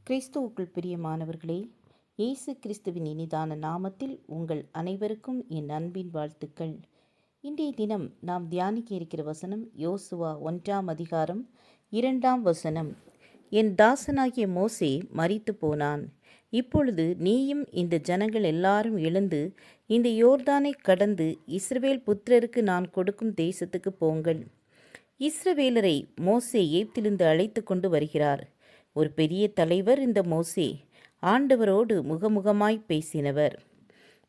கிறிஸ்துவுக்குள் பிரியமானவர்களே, இயேசு கிறிஸ்துவின் இனிதான நாமத்தில் உங்கள் அனைவருக்கும் என் அன்பின் வாழ்த்துக்கள். இன்றைய தினம் நாம் தியானிக்க இருக்கிற வசனம் யோசுவா 1 2 என் தாசனாகிய மோசே மரித்து போனான். இப்பொழுது நீயும் இந்த ஜனங்கள் எல்லாரும் எழுந்து இந்த யோர்தானை கடந்து இஸ்ரவேல் புத்திரருக்கு நான் கொடுக்கும் தேசத்துக்கு போங்கள். இஸ்ரவேலரை மோசே எகிப்திலிருந்து அழைத்து கொண்டு வருகிறார். ஒரு பெரிய தலைவர் இந்த மோசே. ஆண்டவரோடு முகமுகமாய் பேசினவர்.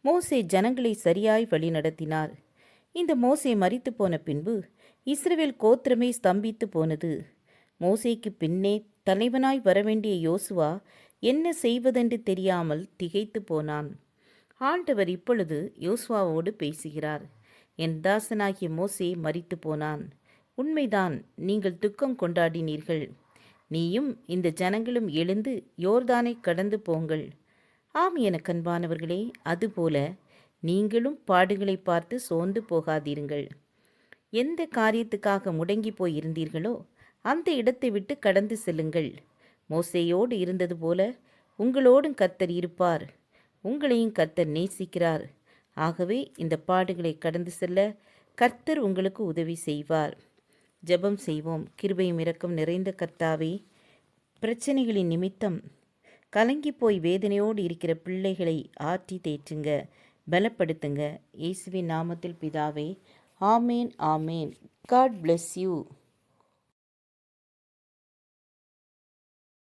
மோசே ஜனங்களை சரியாய் வழிநடத்தினார். இந்த மோசே மரித்து போன பின்பு இஸ்ரவேல் கோத்திரமே ஸ்தம்பித்து போனது. மோசேக்கு பின்னே தலைவனாய் வரவேண்டிய யோசுவா என்ன செய்வதென்று தெரியாமல் திகைத்து போனான். ஆண்டவர் இப்பொழுது யோசுவாவோடு பேசுகிறார். என் தாசனாகிய மோசே மரித்து போனான். உண்மைதான், நீங்கள் துக்கம் கொண்டாடினீர்கள். நீயும் இந்த ஜனங்களும் எழுந்து யோர்தானை கடந்து போங்கள். ஆம் என கண்பானவர்களே, அதுபோல நீங்களும் பாடுகளை பார்த்து சோர்ந்து போகாதீருங்கள். எந்த காரியத்துக்காக முடங்கி போய் இருந்தீர்களோ அந்த இடத்தை விட்டு கடந்து செல்லுங்கள். மோசேயோடு இருந்தது போல உங்களோடும் கர்த்தர் இருப்பார். உங்களையும் கர்த்தர் நேசிக்கிறார். ஆகவே இந்த பாடுகளை கடந்து செல்ல கர்த்தர் உங்களுக்கு உதவி செய்வார். ஜெபம் செய்வோம். கிருபையும் இரக்கம் நிறைந்த கர்த்தாவே, பிரச்சனைகளின் நிமித்தம் கலங்கி போய் வேதனையோடு இருக்கிற பிள்ளைகளை ஆற்றி தேற்றுங்க, பலப்படுத்துங்க. இயேசுவின் நாமத்தில் பிதாவே, ஆமேன் ஆமேன். God bless you.